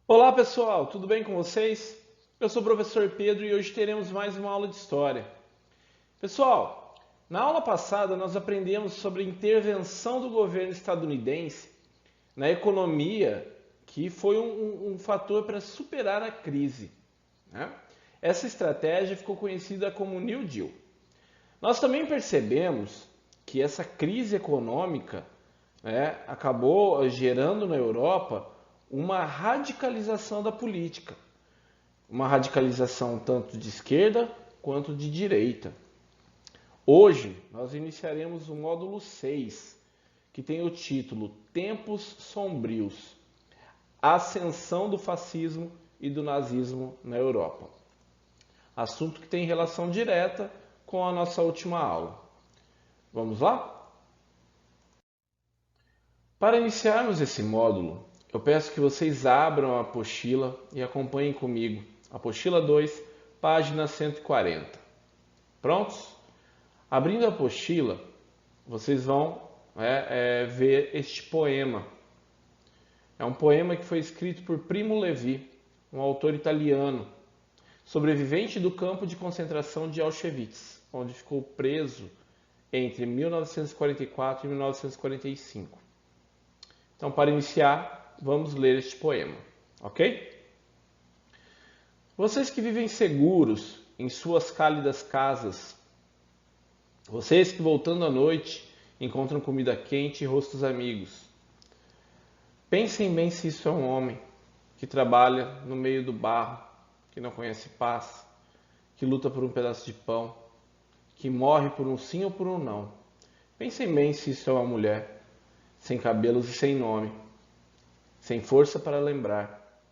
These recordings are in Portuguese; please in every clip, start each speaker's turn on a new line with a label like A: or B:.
A: Olá pessoal, tudo bem com vocês? Eu sou o professor Pedro e hoje teremos mais uma aula de história. Pessoal, na aula passada nós aprendemos sobre a intervenção do governo estadunidense na economia, que foi um fator para superar a crise, né? Essa estratégia ficou conhecida como New Deal. Nós também percebemos que essa crise econômica, né, acabou gerando na Europa uma radicalização da política, uma radicalização tanto de esquerda quanto de direita. Hoje nós iniciaremos o módulo 6, que tem o título Tempos Sombrios, Ascensão do Fascismo e do Nazismo na Europa. Assunto que tem relação direta com a nossa última aula. Vamos lá? Para iniciarmos esse módulo, eu peço que vocês abram a apostila e acompanhem comigo. Apostila 2, página 140. Prontos? Abrindo a apostila, vocês vão ver este poema. É um poema que foi escrito por Primo Levi, um autor italiano, sobrevivente do campo de concentração de Auschwitz, onde ficou preso entre 1944 e 1945. Então, para iniciar, vamos ler este poema, ok? Vocês que vivem seguros em suas cálidas casas, vocês que voltando à noite encontram comida quente e rostos amigos, pensem bem se isso é um homem que trabalha no meio do barro, que não conhece paz, que luta por um pedaço de pão, que morre por um sim ou por um não. Pensem bem se isso é uma mulher, sem cabelos e sem nome, sem força para lembrar,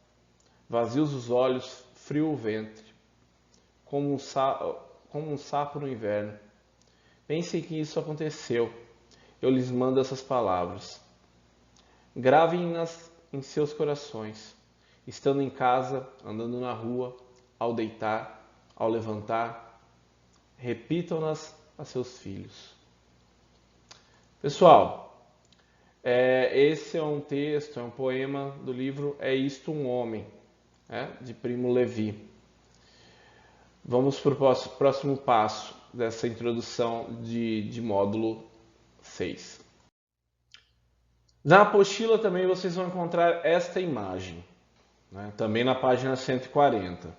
A: vazios os olhos, frio o ventre, como um sapo no inverno. Pensem que isso aconteceu. Eu lhes mando essas palavras. Gravem-nas em seus corações, estando em casa, andando na rua, ao deitar, ao levantar. Repitam-nas a seus filhos. Pessoal, esse é um texto, é um poema do livro É Isto um Homem, de Primo Levi. Vamos para o próximo passo dessa introdução de módulo 6. Na apostila também vocês vão encontrar esta imagem, né, também na página 140.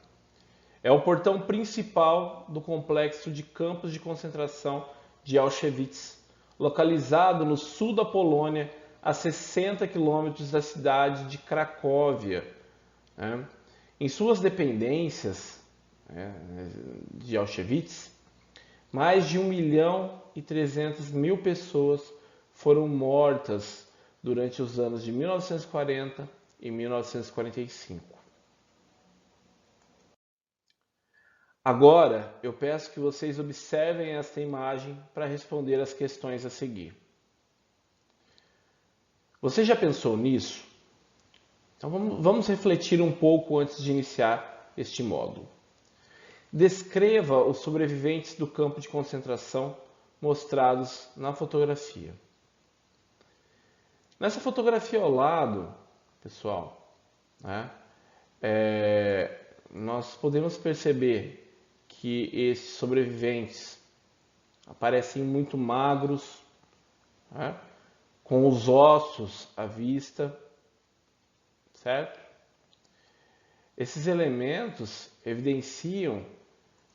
A: É o portão principal do complexo de campos de concentração de Auschwitz, localizado no sul da Polônia, a 60 quilômetros da cidade de Cracóvia. Né? Em suas dependências de Auschwitz, mais de 1.300.000 pessoas foram mortas durante os anos de 1940 e 1945. Agora, eu peço que vocês observem esta imagem para responder as questões a seguir. Você já pensou nisso? Então vamos refletir um pouco antes de iniciar este módulo. Descreva os sobreviventes do campo de concentração mostrados na fotografia. Nessa fotografia ao lado, pessoal, nós podemos perceber que esses sobreviventes aparecem muito magros, com os ossos à vista, certo? Esses elementos evidenciam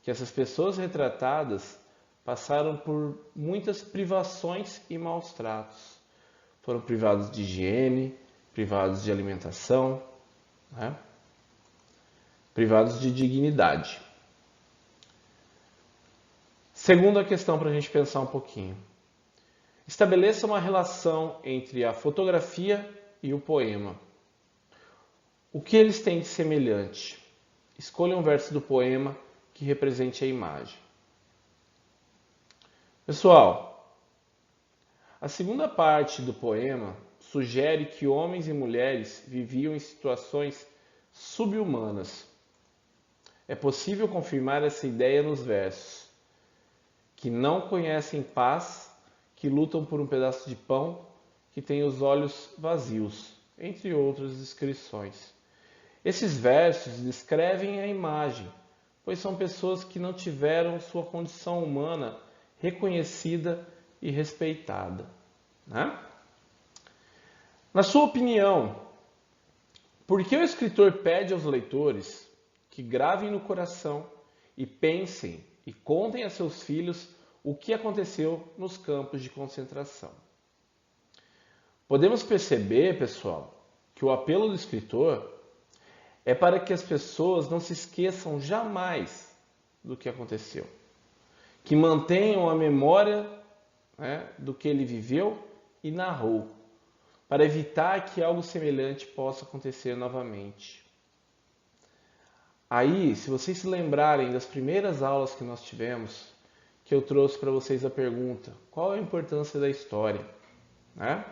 A: que essas pessoas retratadas passaram por muitas privações e maus tratos. Foram privados de higiene, privados de alimentação, privados de dignidade. Segunda questão para a gente pensar um pouquinho. Estabeleça uma relação entre a fotografia e o poema. O que eles têm de semelhante? Escolha um verso do poema que represente a imagem. Pessoal, a segunda parte do poema sugere que homens e mulheres viviam em situações subhumanas. É possível confirmar essa ideia nos versos. Que não conhecem paz, que lutam por um pedaço de pão, que têm os olhos vazios, entre outras descrições. Esses versos descrevem a imagem, pois são pessoas que não tiveram sua condição humana reconhecida e respeitada, né? Na sua opinião, por que o escritor pede aos leitores que gravem no coração e pensem e contem a seus filhos o que aconteceu nos campos de concentração? Podemos perceber, pessoal, que o apelo do escritor é para que as pessoas não se esqueçam jamais do que aconteceu, que mantenham a memória, né, do que ele viveu e narrou, para evitar que algo semelhante possa acontecer novamente. Aí, se vocês se lembrarem das primeiras aulas que nós tivemos, que eu trouxe para vocês a pergunta: qual é a importância da história? Né?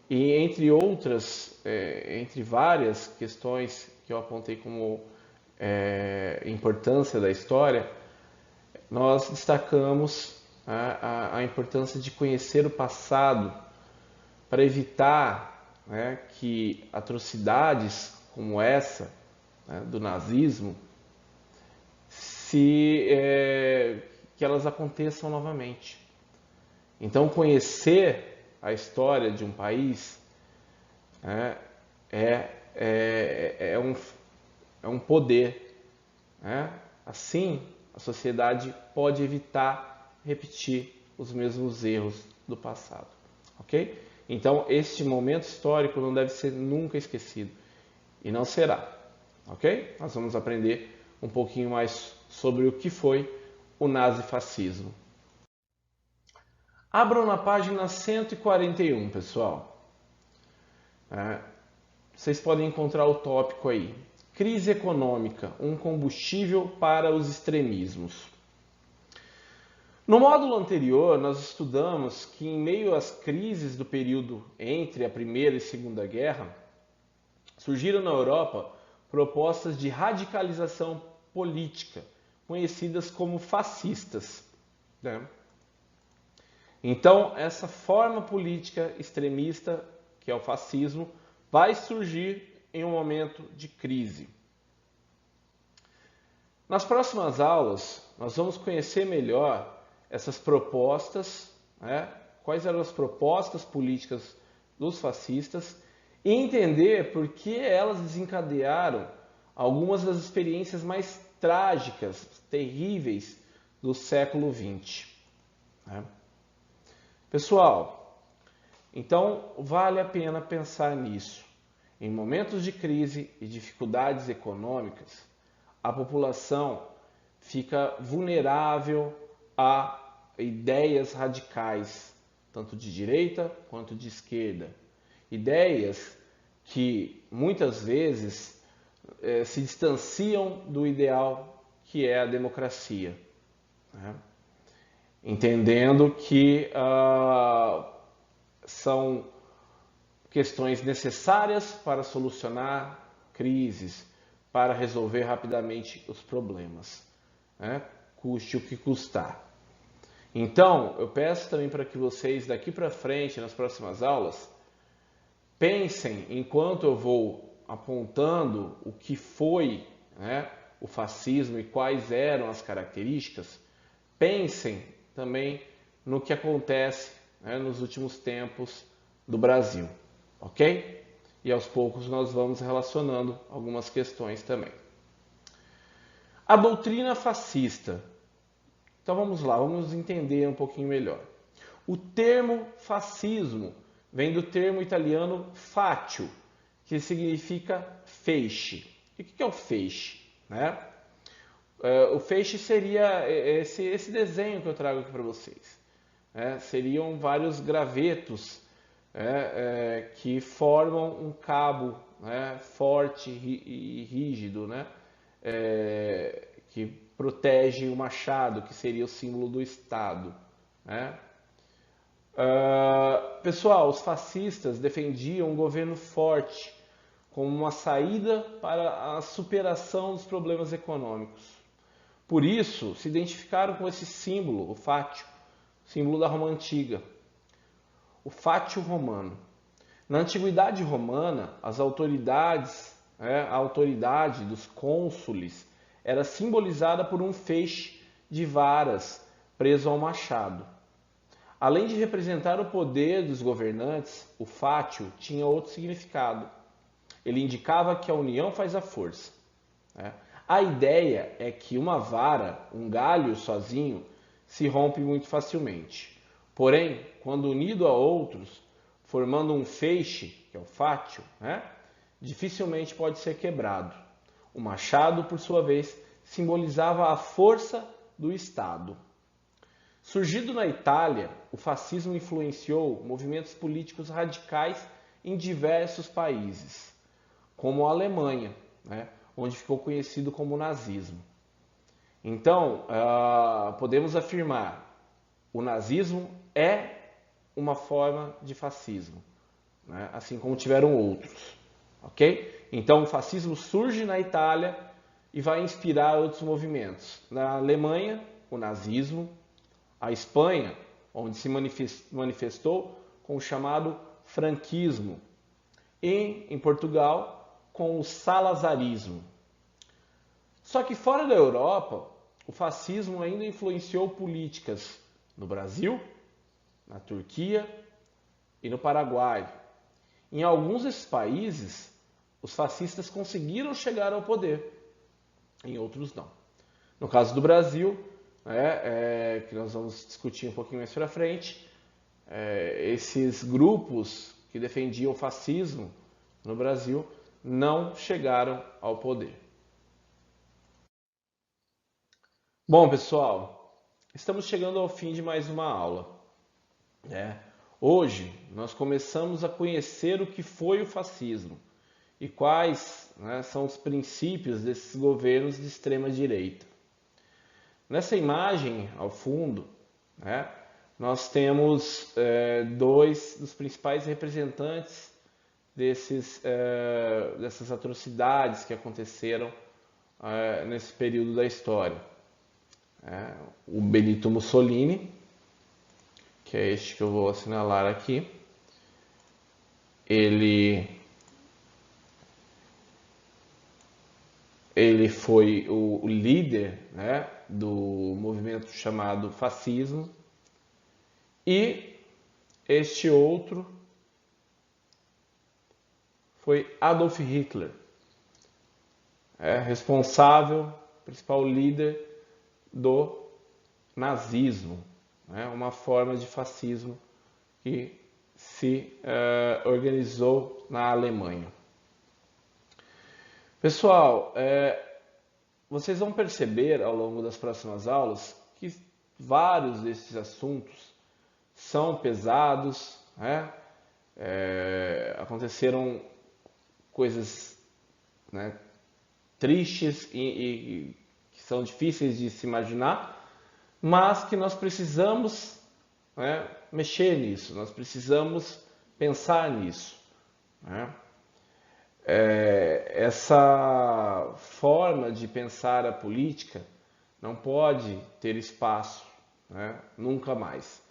A: E entre outras, entre várias questões que eu apontei como importância da história, nós destacamos a importância de conhecer o passado para evitar, né, que atrocidades como essa, né, do nazismo, que elas aconteçam novamente. Então, conhecer a história de um país, né, é um poder, né? Assim, a sociedade pode evitar repetir os mesmos erros do passado, ok? Então, este momento histórico não deve ser nunca esquecido e não será, ok? Nós vamos aprender um pouquinho mais sobre o que foi o nazifascismo. Abram na página 141, pessoal. Vocês podem encontrar o tópico aí. Crise econômica, um combustível para os extremismos. No módulo anterior, nós estudamos que em meio às crises do período entre a Primeira e Segunda Guerra, surgiram na Europa propostas de radicalização política, conhecidas como fascistas, né? Então, essa forma política extremista, que é o fascismo, vai surgir em um momento de crise. Nas próximas aulas, nós vamos conhecer melhor essas propostas, né? Quais eram as propostas políticas dos fascistas e entender por que elas desencadearam algumas das experiências mais trágicas, terríveis do século XX, né? Pessoal, então vale a pena pensar nisso. Em momentos de crise e dificuldades econômicas, a população fica vulnerável a ideias radicais, tanto de direita quanto de esquerda. Ideias que muitas vezes se distanciam do ideal que é a democracia, né? Entendendo que são questões necessárias para solucionar crises, para resolver rapidamente os problemas, né? Custe o que custar. Então, eu peço também para que vocês, daqui para frente, nas próximas aulas, pensem, enquanto eu vou apontando o que foi, né, o fascismo e quais eram as características, pensem também no que acontece, né, nos últimos tempos do Brasil, ok? E aos poucos nós vamos relacionando algumas questões também. A doutrina fascista. Então vamos lá, vamos entender um pouquinho melhor. O termo fascismo vem do termo italiano fatio, que significa feixe. E o que é o feixe, né? O feixe seria esse desenho que eu trago aqui para vocês. Seriam vários gravetos que formam um cabo, né, forte e rígido, né, que protege o machado, que seria o símbolo do Estado, né? Pessoal, os fascistas defendiam um governo forte como uma saída para a superação dos problemas econômicos. Por isso, se identificaram com esse símbolo, o fátio, símbolo da Roma Antiga, o fátio romano. Na Antiguidade Romana, as autoridades a autoridade dos cônsules era simbolizada por um feixe de varas preso ao machado. Além de representar o poder dos governantes, o fátio tinha outro significado. Ele indicava que a união faz a força. A ideia é que uma vara, um galho sozinho, se rompe muito facilmente. Porém, quando unido a outros, formando um feixe, que é o fátio, dificilmente pode ser quebrado. O machado, por sua vez, simbolizava a força do Estado. Surgido na Itália, o fascismo influenciou movimentos políticos radicais em diversos países, como a Alemanha, onde ficou conhecido como nazismo. Então, podemos afirmar, o nazismo é uma forma de fascismo, assim como tiveram outros. Ok? Então, o fascismo surge na Itália e vai inspirar outros movimentos. Na Alemanha, o nazismo. A Espanha, onde se manifestou com o chamado franquismo. E, em Portugal, com o salazarismo. Só que fora da Europa, o fascismo ainda influenciou políticas no Brasil, na Turquia e no Paraguai. Em alguns desses países, os fascistas conseguiram chegar ao poder, em outros não. No caso do Brasil, que nós vamos discutir um pouquinho mais para frente, esses grupos que defendiam o fascismo no Brasil não chegaram ao poder. Bom, pessoal, estamos chegando ao fim de mais uma aula. Hoje nós começamos a conhecer o que foi o fascismo e quais são os princípios desses governos de extrema direita. Nessa imagem ao fundo, nós temos dois dos principais representantes dessas atrocidades que aconteceram nesse período da história. O Benito Mussolini, que é este que eu vou assinalar aqui, ele foi o líder do movimento chamado fascismo, e este outro foi Adolf Hitler, responsável, principal líder do nazismo, uma forma de fascismo que se organizou na Alemanha. Pessoal, vocês vão perceber ao longo das próximas aulas que vários desses assuntos são pesados, aconteceram coisas tristes e que são difíceis de se imaginar, mas que nós precisamos mexer nisso, nós precisamos pensar nisso. Essa forma de pensar a política não pode ter espaço, nunca mais,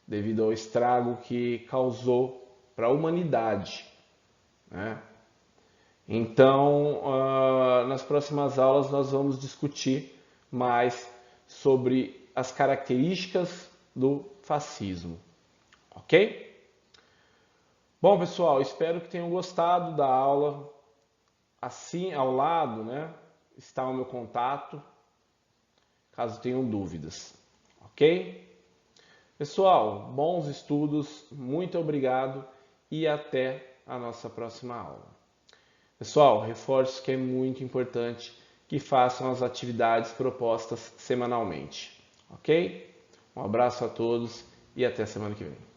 A: devido ao estrago que causou para a humanidade. Então, nas próximas aulas nós vamos discutir mais sobre as características do fascismo, ok? Bom, pessoal, espero que tenham gostado da aula. Assim, ao lado, está o meu contato, caso tenham dúvidas, ok? Pessoal, bons estudos, muito obrigado e até a nossa próxima aula. Pessoal, reforço que é muito importante que façam as atividades propostas semanalmente, ok? Um abraço a todos e até semana que vem.